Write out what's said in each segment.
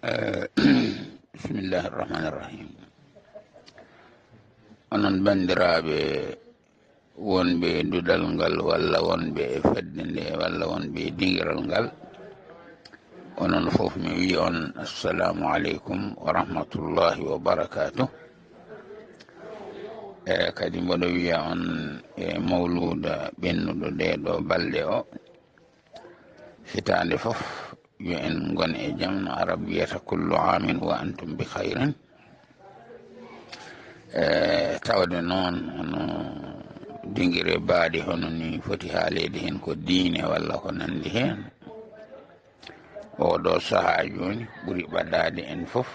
bismillahi irrahmani irrahim. onon bandiraɓe wonɓe dudal ngal walla wonɓe fedde nde walla wonɓe dingiral ngal, onon fof mi wi on assalamu aleykum wa rahmatullahi wa barakatuh. Kadi mboɗo wiya on e mawluda ɓennuɗo nde ɗo balɗe o hitande fof yo en gon e jaam no arab wiyata kullu amin wa antum bi khayrin. Tawde noon ono dingire baadi hono ni foti haalede hen ko diine walla ko nandi hen. Oɗo saaha joni ɓuuri ɓaddade en fof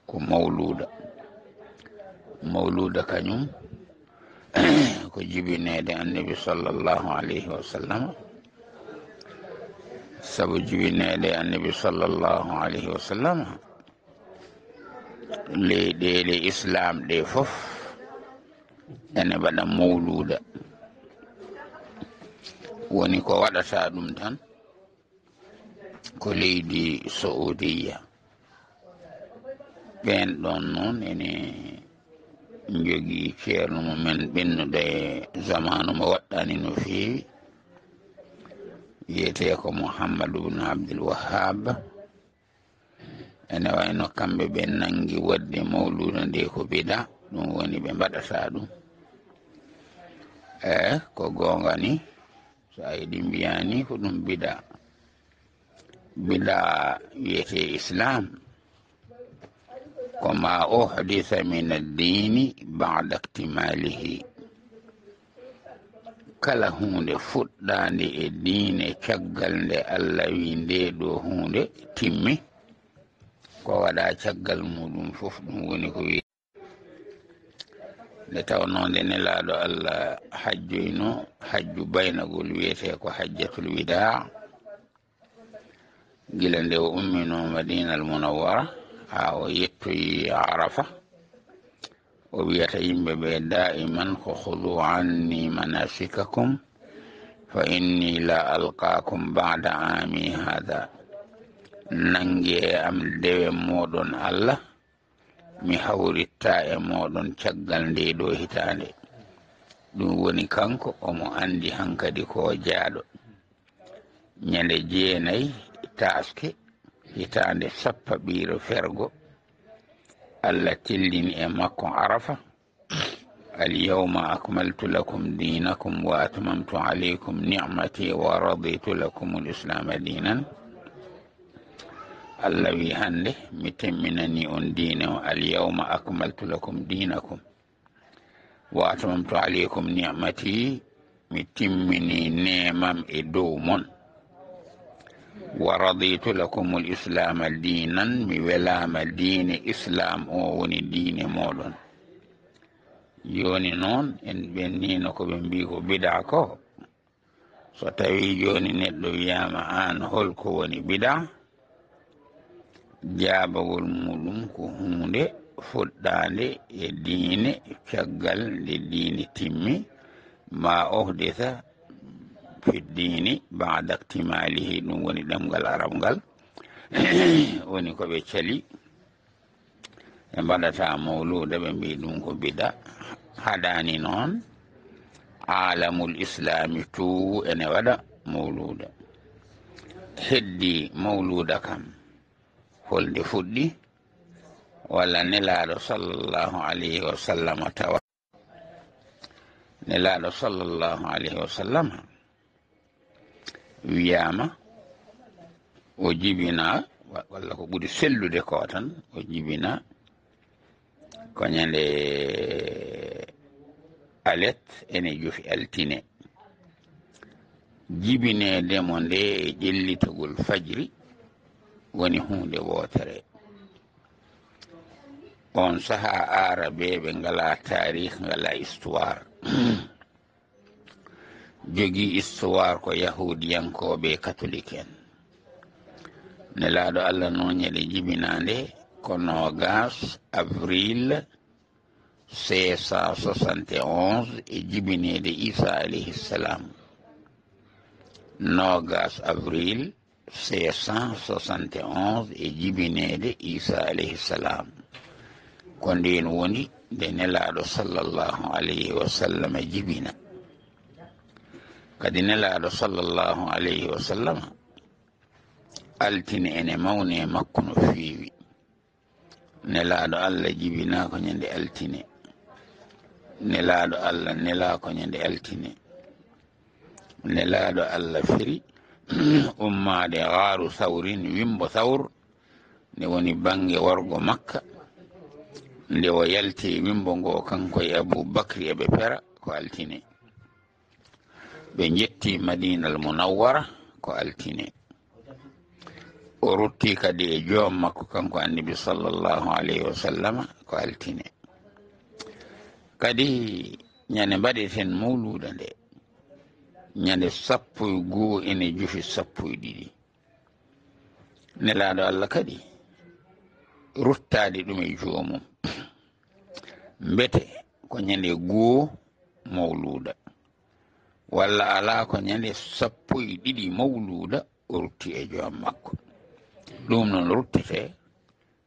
ko mawluda kañum ko jibinede annabi sallllahu alayhi wa sallam. Sabu jibinede annabi sallllahu alayhi wa sallam leyɗele islam ɗe fof ene waɗa mawluda, woni ko waɗata ɗum tan ko leydi saudiya. ɓen ɗon noon ene jogii ceerno mumen ɓennuɗo e zamanu mo waɗɗani no feewi, wiyete ko Mouhammadou ibn Abdul Wahhab. Ene wayno kamɓe ɓe nangi wadde mawluda nde ko bida, ɗum woni ɓe mbaɗata ɗum. Ko gonga ni, so a yiɗi mbiyani ko ɗum bida wiyete islam ko ma uhditha min addini ba'da iktimalihi. Kala hunde fuɗɗande e diine caggal nde Allah wi nde ɗo hunde timmi, ko waɗa caggal muɗum fof ɗum woni ko wi. Nde tawnode nelaɗo Allah hajjoyno hajju baynagol wiyete ko hajjatul wida, gila nde o ummino Madina al Munawwara ha o yettoyi Arafa. O wiyata yimɓe ɓe da'iman ko khudu anni manasikakum fa inni la alqakum ba'da ami hada. Nange am dewe moɗon Allah, mi hawritta e moɗon caggal nde ɗo hitande. Ɗum woni kanko omo andi hankadi ko jaaɗo. Ñande 9 taske hitande sappa ɓiiro fergo, Allah tellini e makko Arafa, al yawma akmaltu lakum dinakum wa atmamtu alaykum ni'mati wa raditu lakum al islama dinan. Allah wi hande mi temminani on diine o, al yawma akmaltu lakum dinakum wa atmamtu alaykum ni'mati, mi timmini nemam e dow mon. Wa raditu lakum al islama dinan, mi welama diine islam o woni diine moɗon. Joni noon en ɓennino ko ɓe mbi ko bida ko. So tawi joni neɗɗo wiyama an holko woni bida, jaabagol muɗum ko hunde fuɗɗande e diine caggal nde diine timmi, ma uhditha fi dini ba'da iktimalihi. Ɗum woni ɗemgal arab ngal woni ko ɓe cali ɓe mbaɗata mawluda, ɓe mbi ɗum ko bida. Haɗani noon alamul islami tu ene waɗa mawluda. Heddi mawluda kam holde fuɗɗi, walla nelaɗo sallllahu alayhi wa sallam tawa. Nelaɗo sallllahu alayhi wa sallam wiyama o jibina, walla ko ɓuri sellude ko tan, o jibina ko ñande alet ene jofi altine. Jibinedemo nde e ƴellitogol fajri woni hunde wotere. On saha arabe ɓe ngala tarih, ngala histoire. Jogi histoire ko yahudiyankoɓe catholique en. Nelaɗo Allah noñede jibinande ko 20 avril 571 e jibinede Isa alayhi salam. 20 avril 571 e jibinede Isa alayhi salam ko nden woni nde nelaɗo sallllahu alayhi wa sallam jibina. kadi nelaɗo sallllahu alayhi wa sallam altine ene mawni e makko no feewi. nelaɗo Allah jibina ko ñande altine, nelaɗo Allah nela ko ñande altine, nelaɗo Allah firi ummade gaaru sawrin wimbo sawr nde woni bange wargo makka, nde o yalti wimbo ngo kanko e aboubacry eɓe pera ko altine, ɓe jetti madinal munawwara ko altine, o rutti kadi e joom makko kanko annabi sallllahu alayhi wa sallama ko altine. kadi ñande mbaɗeten mawluda nde ñande 12 ene jufi 12 nelaɗo Allah kadi ruttade ɗum e joomum mbete ko ñande 1 mawluda walla ala ko ñande 12 mawluda o rutti e joom makko. ɗum noon ruttete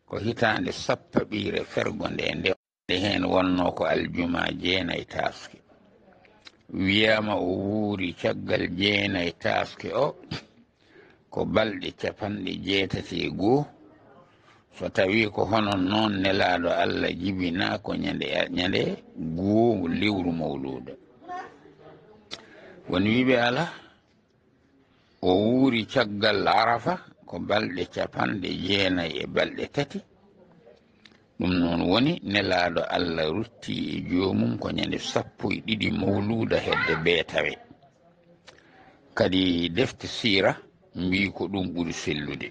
ko hitande sappaɓire fergo nde hen wonno ko aljuma 9 taske, wiyama o wuuri caggal 9 taske o ko balɗe 81. so tawi ko honon noon nelaɗo Allah jibina ko ñande 1 lewru mawluda. woni wiɓe ala o wuuri caggal arafa ko balɗe 90 e balɗe 3. ɗum noon woni nelaɗo Allah rutti e joomum ko ñande 12 mawluda hedde beetawe. kadi defte sira mbi ko ɗum ɓuri sellude.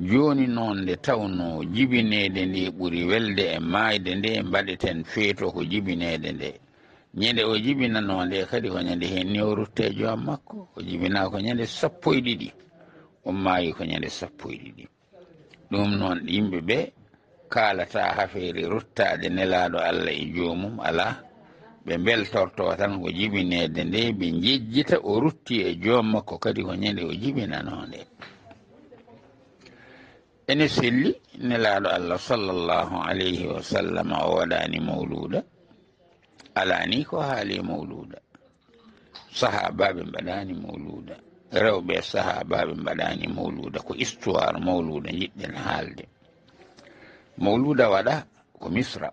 joni noon nde tawno jibinede nde ɓuri welde e mayde nde mbaɗeten feeto ko jibinede nde, ñande o jibinano nde kadi ko ñande hen ni o rutte joom makko, o jibina ko ñande 12 o maayi ko ñande 12. ɗum noon yimɓe ɓe kalata hafeere ruttade nelaɗo Allah e joomum ala, ɓe beltorto tan ko jibinede nde, ɓe jejjita o rutti e joom makko kadi ko ñande o jibinano nde. ene selli nelaɗo Allah sallllahu alayhi wa sallam o waɗani mawluda, alani ko haali mawluda, sahabaɓe mbaɗani mawluda, rewɓe sahabaɓe mbaɗani mawluda, ko histoire mawluda jiɗɗen haalde. mawluda waɗa ko misra,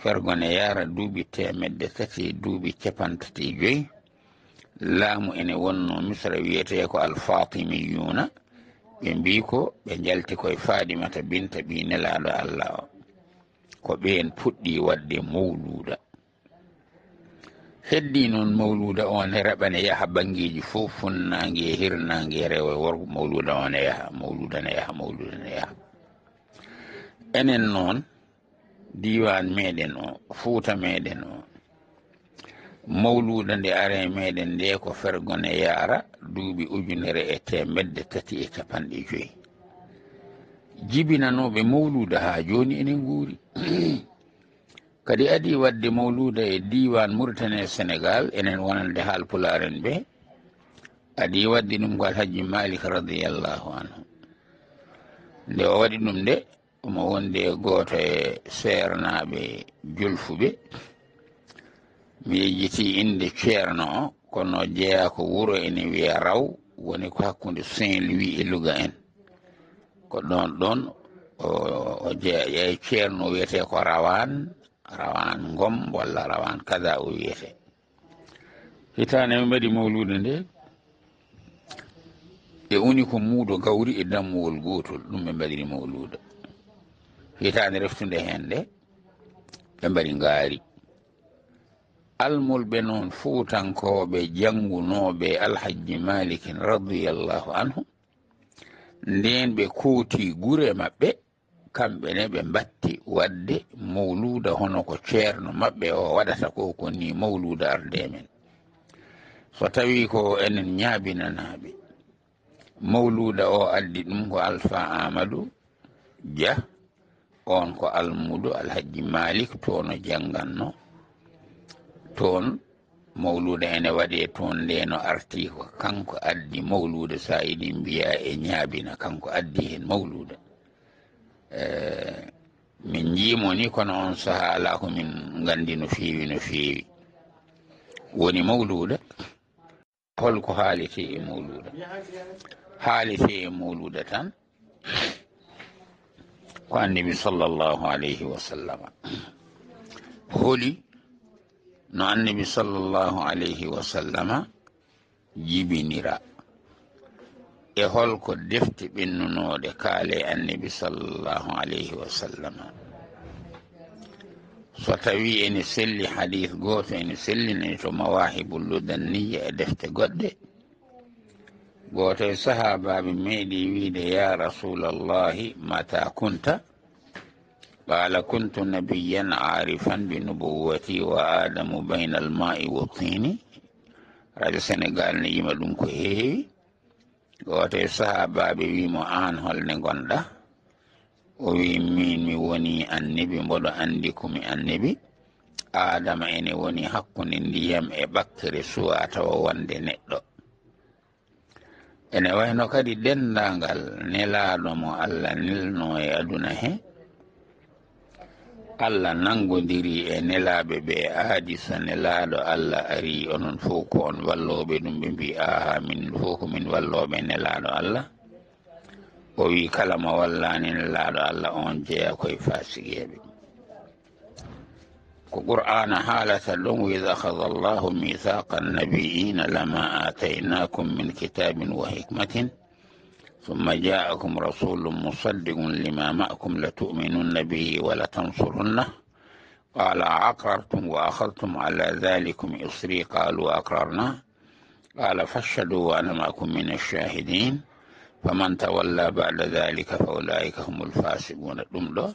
fergone yara duuɓi 300 duuɓi 35. laamu ene wonno misra wiyete ko alfatimiyuna, ɓe mbi ko ɓe jalti koye fadimata binta ɓi nelaɗo Allah o, ko ɓen puɗɗi wadde mawluda. heddi noon mawluda on reɓane yaha bangeji fof, funnangue hirnangue rewo worgo, mawluda on e yaha, mawluda ne yaha, mawluda ne yaha. enen noon diwan meɗen o, Fuuta meɗen o, mawluda nde are meɗen nde ko fergone yara duuɓi 1350. jibinanoɓe mawluda ha joni enen guuri. kadi adi wadde mawluda e diwan Mauritanie Sénégal, enen wonande haalpularen ɓe, adi wadde ɗum ko Alhaji Malik radiyallahu anhu. nde o waɗi ɗum nde omo wonde goto e seernaɓe julfuɓe, mi yejjiti inde ceerno o, kono jeeya ko wuro ene wiya Raw, woni ko hakkude Saint-Louis e Louga en. ko ɗon o jeeya e ceerno wiyete ko Rawane Ngom walla Rawane kada o wiyete. hitande mi mbaɗi mawlude nde e uni ko muudo gawri e dammuwol gotol, ɗum ɓe mbaɗiri mawluda. hitande reftude hen nde ɓe mbaɗi ngaari. almolɓe noon fuutankoɓe janngunoɓe Alhaji Malikin radiyallahu anhu, nden ɓe kooti gure maɓɓe, kamɓe ne ɓe mbatti wadde mawluda hono ko ceerno maɓɓe o waɗata ko koni mawluda arde men. so tawi ko enen ñaabinanaɓe mawluda o addi ɗum ko Alpha Amadou Dia, on ko almudo Alhaji Malik toon o jannganno toon mawluda ene waɗe toon nde no arti ko kanko addi mawluda sayidi mbiya e ñaabina kanko addi hen mawluda min jiimo ni kono on saha ala ko min gandi no feewi no feewi woni mawluda holko haalete e mawluda haalete e mawluda tan ko annabi sallllahu alayhi wa sallama holi no annabi sallllahu alayhi wa sallama jibinira e holko defte ɓennunoɗe kaale annabi sallllahu alayhi wa sallama so tawi ene selli hadith goto ene sellini to mawahibul ludanniya e defte goɗɗe goto e sahabaɓe meeɗi wiide ya rasulallahi mata kunta qala kuntu nabiyan arifan bi nubuwati wa adamu bayna alma'i wa tini radio sénégal ne yima ɗum ko heewi goto e sahabaɓe wimo an holne gonɗa o wi min mi woni annabi mboɗo andi komi annabi adama ene woni hakkude ndiyam e ɓakkere suwa tawa wonde neɗɗo ene wayno kadi dendagal nelaɗo mo allah nelno e aduna he allah nangodiri e nelaɓe ɓe aadi so nelaɗo allah ari onon fof ko on walloɓe ɗum ɓe mbi aha min fof ko min walloɓe nelaɗo allah o wi kala mo wallani nelaɗo allah on jeeya koye fasigueɓe ko qur'ana haalata ɗum wa id akhadha allahu mithaqa annabiina lama ataynakum min kitabin wa hikmatin ثم جاءكم رسول مصدق لما معكم لتؤمنن به ولتنصرنه قال أقررتم وأخذتم على ذلكم إصري قالوا أقررنا قال فاشهدوا وأنا معكم من الشاهدين فمن تولى بعد ذلك فأولئك هم الفاسقون ɗum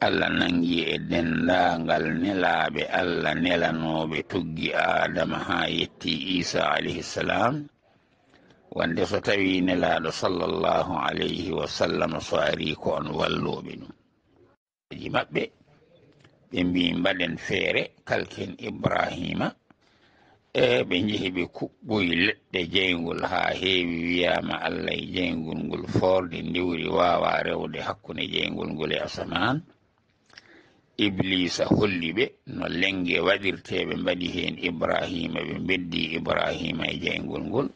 Allah nangi e dendagal nelaɓe Allah nelanoɓe tuggi adama ha yetti isa alayhi salam wande so tawi nelaɗo sallllahu alayhi wa sallam so ari ko on walloɓe ɗum ji maɓɓe ɓe mbi mbaɗen feere kalken ibrahima e ɓe jeehi ɓe kuɓɓoyi leɗɗe jeygol ha heewi wiyama allah e jeygol ngol forde ndiwri wawa rewde hakkude jeygol ngol e asaman iblisa holli ɓe no lenge waɗirteɓe mbaɗi hen ibrahima ɓe beddi ibrahima e jeygol ngol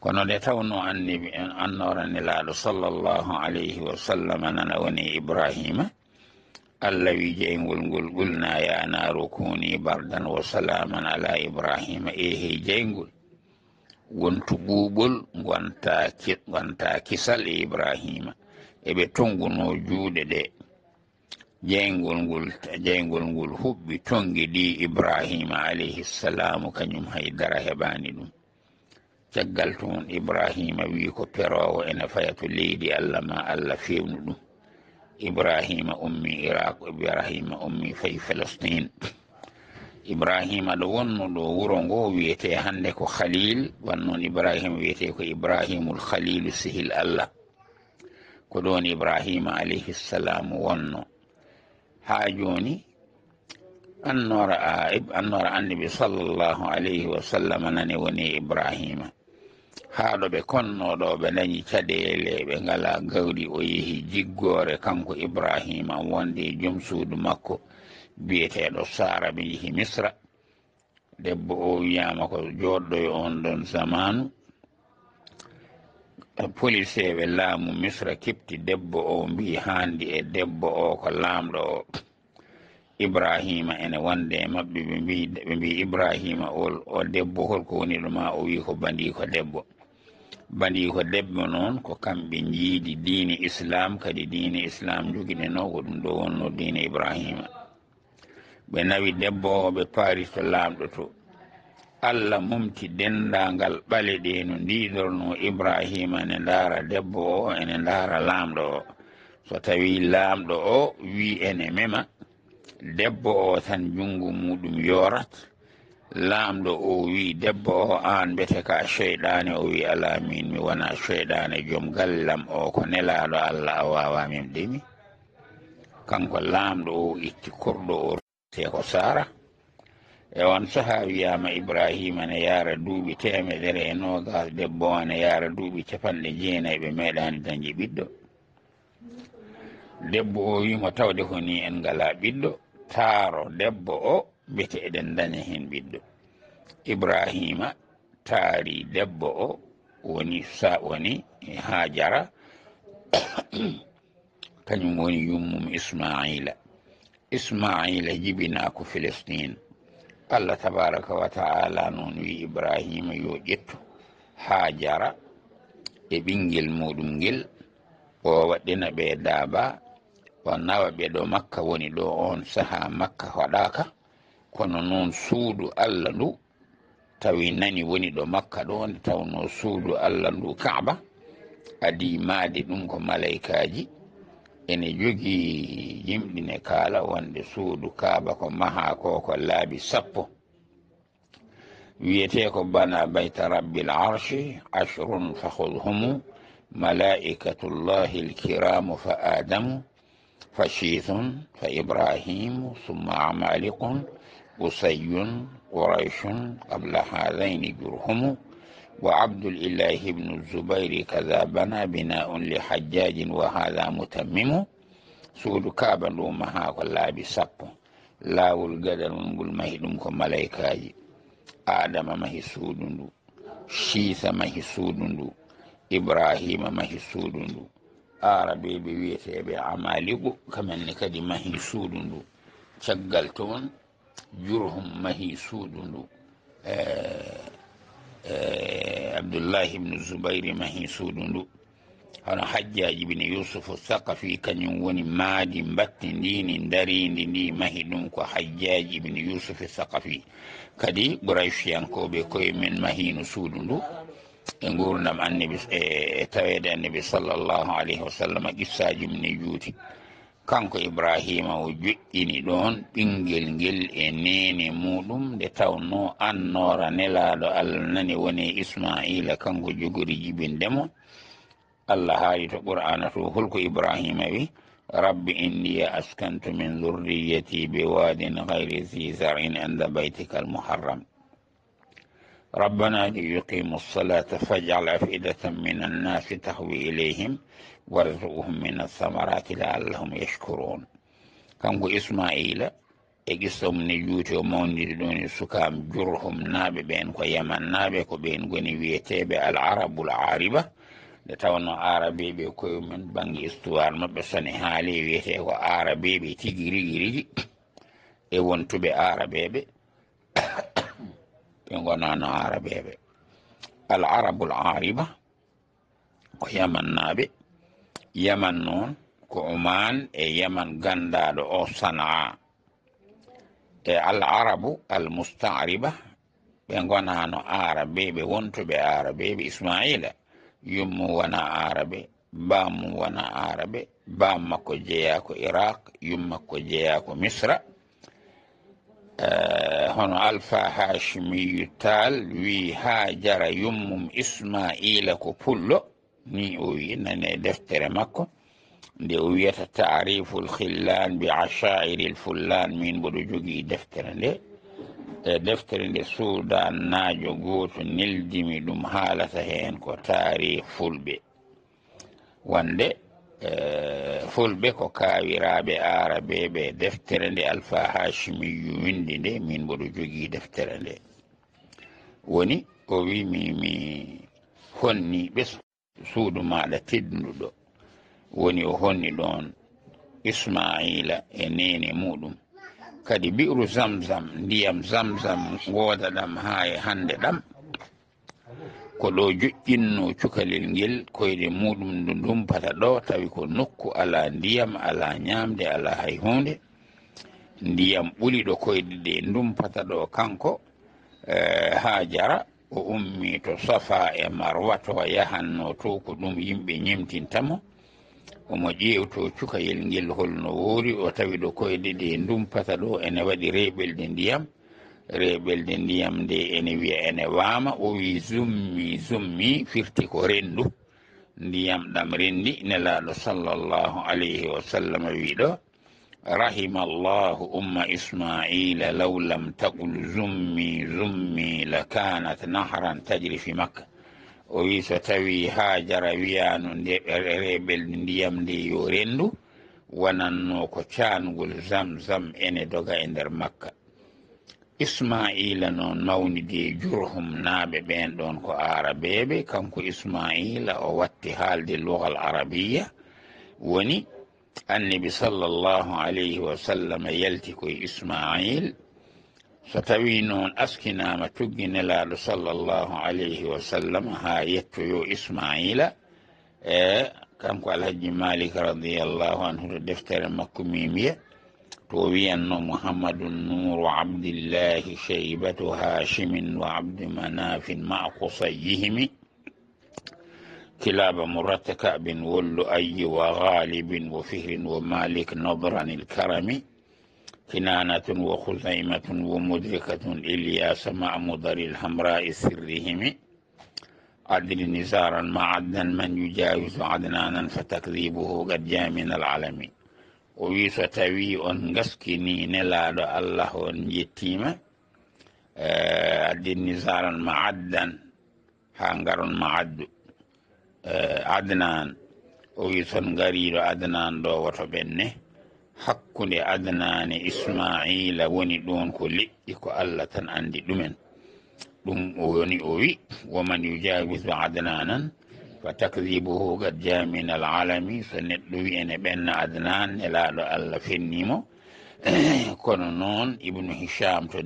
kono nde tawno annabi annora nelaɗo sallllahu alayhi wa sallam nana woni ibrahima allah wi jeygol ngol qulna ya naru kuni bardan wa salaman ala ibrahima e hey jeygol wontu ɓuuɓol gonta kisal e ibrahima eɓe tonguno juuɗe ɗe jeygol ngol huɓɓi tongi ɗi ibrahima alayhi salamu kañum haydara heɓani ɗum caggal toon ibrahima wi ko perowo ene faya to leydi allah ma allah fewnu ɗum ibrahima ummi iraq ibrahima ummi fayi Palestine ibrahima ɗo wonno ɗo wuro ngo wiyete hande ko khalil wannoon ibrahima wiyete ko ibrahimul khalilu sehil allah ko ɗon ibrahima alayhi salamu wonno ha joni annora annabi sallllahu alayhi wa sallam nane woni ibrahima haɗo ɓe konnoɗo ɓe dañi caɗele ɓe ngala gawri o yeehi jiggore kanko ibrahima wonde joom suudu makko biyeteɗo sara ɓe jeehi misra debbo o wiyama ko joɗɗo e on ɗon zamanu police ɓe laamu misra kepti debbo o mbi handi e debbo o ko lamɗo o ibrahima ene wonde mabɓe ɓe mbi ibrahima o debbo holko woni ɗuma o wi ko bandi ko debbo noon ko kamɓe jiidi diine islam kadi diine islam joguineno ko ɗum ɗo wonno diine ibrahima ɓe nawi debbo o ɓe paari to lamɗo to allah mumti dendagal ɓale ɗe no ndidorno ibrahima ne ndaara debbo o ene ndaara lamɗo o so tawi lamɗo o wi ene mema debbo o tan jungo muɗum yorat lamɗo o wi debbo o an bete ka cheyɗane o wi ala min mi wona cheyɗane joom gallam o ko nelaɗo allah a wawa min ɗemi kanko lamɗo o itti korɗo o te ko sara e on sahaa wiyama ibrahima ne yaara duuɓi 120 debbo o ne yaara duuɓi 90 ɓe meeɗani dañde ɓiɗɗo. debbo o wimo tawde ko ni en ngala ɓiɗɗo taaro debbo o mbete eɗen daña hen ɓiɗɗo. ibrahima taari debbo o woni hajara kañum woni yummum ismaila jibina ko Filistine. Allah tabaraka wa ta'ala noon wi ibrahima yo ƴettu hajara e ɓinguel muɗum ngel o waɗɗina ɓe daaba o nawa ɓe ɗo makka woni ɗo on saaha makka waɗaka kono noon suudu Allah ndu tawi nani woni ɗo makka ɗo nde tawno suudu Allah ndu Kaaba adi maade ɗum ko malaikaji ene jogii yimɗine kaala wonde suudu Kaaba ko maha ko laabi 10 wiyete ko bana bayta rabbil arshi 10 fakhudhumu malaikatullahi alkiramu fa adamu fa shiithun fa ibrahimu summa amalikun usayun qurayshun qabla hadaini jurhumu wa abdulillahi ibnu zubairi kaza bana bina'un li hajjajin wa hadha mutammimu suudu Kaaba ndu maha ko laabi 10 laawol gadal ngol mahi ɗum ko malaikaji. Adama mahi suudu ndu, Shiisa mahi suudu ndu, Ibrahima mahi suudu ndu, arabeɓe wiyeteɓe amaligu kamenne kadi mahi suudu ndu. Caggal toon Jurhum mahi suudu ndu, Abdullahi ibnu Zubayri mahi suudu ndu. hono Hajjaji ibn Yusuf Thaqafi kañum woni maadi mbatti ndini darindi ndi mahi ɗum ko Hajjaji ibn Yusuf Thaqafi. kadi Qurayshiyankoɓe koye men mahino suudu ndu e gurdam annabi e tawede annabi sallllahu alayhi wa sallam qissaji mum ne juuti. kanko Ibrahima o joƴƴini ɗon ɓinguel ngel e nene muɗum nde tawno annora nelaɗo Allah nani woni Ismaila kanko jogori jibindemo. Allah haali to Qur'ana to holko Ibrahima wi rabbi inni askantu min dhurriyyati biwadin ghayri zi zar'in inda baytika almuharram rabbana liyuqimu as-salata faj'al af'idatan min an-nasi tahwi ilayhim warzuqhum min ath-thamarati la'allahum yashkurun. kanko Ismaila e qissam ne juuti o mawnidi ɗon e sukam Jurhum naaɓe ɓen ko Yaman naaɓe ko ɓen goni wiyeteɓe al-arabul ariba nde tawno arabeɓe koyemumen banggue histoire mabɓe sone haali wiyete ko arabeɓe tigui rigui e wontuɓe arabeɓe ɓe gonano arabeɓe. al arabul ariba ko Yaman naɓe. Yaman noon ko Oman e Yaman gandaɗo o Sanaa. e al arabu al musta'riba ɓe gonano arabeɓe wontuɓe arabeɓe. Ismaila yummu wona arabe, bammu wona arabe, bam makko jeeya ko Iraq, yum makko jeeya ko Misra. hono Alpha Hashimiyu Taal wi Hajara yummum Ismaila ko pullo ni o wi nane deftere makko nde o wiyata ta'riful khillan bi ashairil fullan. min mboɗo jogii deftere nde e deftere nde Sudan naajo gooto neldimi ɗum haalata heen ko taari fulɓe wonde fulɓe ko kaawiraaɓe arabeɓe. deftere nde Alpha Hashimiyu windi nde min mboɗo jogii deftere nde woni o wi mi honni ɓe suudu maɗa tedduɗo woni o honni ɗon Ismaila e nene muɗum. kadi bi'ru Zamzam ndiyam Zamzam gooda ɗam ha e hande ɗam ko ɗo joƴƴinno cukalel ngel koyɗe muɗum ndu dumpata ɗo tawi ko nokku ala ndiyam ala ñamde ala hay hunde. ndiyam ɓuli ɗo koyɗe ɗe dumpata ɗo kanko Hajara o ummi to Safa e Marwa to yahanno to ko ɗum yimɓe ñemtintamo. omo ƴeewto cukayel ngel holno woori o tawi ɗo koyɗe ɗe dumpata ɗo ene waɗi reɓelde ndiyam. reɓelde ndiyam nde ene wiya ene waama. o wi zummi firti ko rendu. ndiyam ɗam rendi nelaɗo sallllahu alayhi wa sallam wi ɗo رحم الله إسماعيل لو لم تقل زمي زمي لكانت نهرا تجري في مكة. o wi so tawi Hajara wiyano nde reɓel ndiyam nde yo rendu wonanno ko caangol Zamzam ene doga e nder Makka. Ismaila noon mawnidi Jurhum naaɓe ɓen ɗon ko arabeɓe. kanko Ismaila o watti haalde lugal arabiya, woni annabi sallllahu alayhi wa sallam yalti koye Ismail. so tawi noon askinama tuggi nelaɗo sallllahu alayhi wa sallam ha yettoyo Ismaila, kanko Alhaji Malik radiallahu anhu to deftere makko mimiya to wiyanno Muhammadun nuru abdillahi shaybatu hashimin wa abdi manafin ma qusayhimi kilaba murata kabin wollu ayyi wa ghalibin wa fihrin wa malik nadran ilkarami كنانة وخزيمة ومدركة إلياس مع مضر الحمراء سرهم عدل نزارا مع عدنا من يجاوز عدنانا فتكذيبه قد جاء من العالم. ويس توي غسكني نلاد الله يتيمة عدل نزارا مع عدن هانغر مع عد عدنان ويس غرير عدنان دو وتبنه hakkunde adnane Ismaila woni ɗon ko liɗɗi ko Allah tan andi ɗumen. ɗum woni o wi woman yujawisu adnanan fa takdibuhu gad jaa min alalami. so neɗɗo wi ene ɓenna adnan nelaɗo Allah fennimo. kono noon Ibnu Hisham to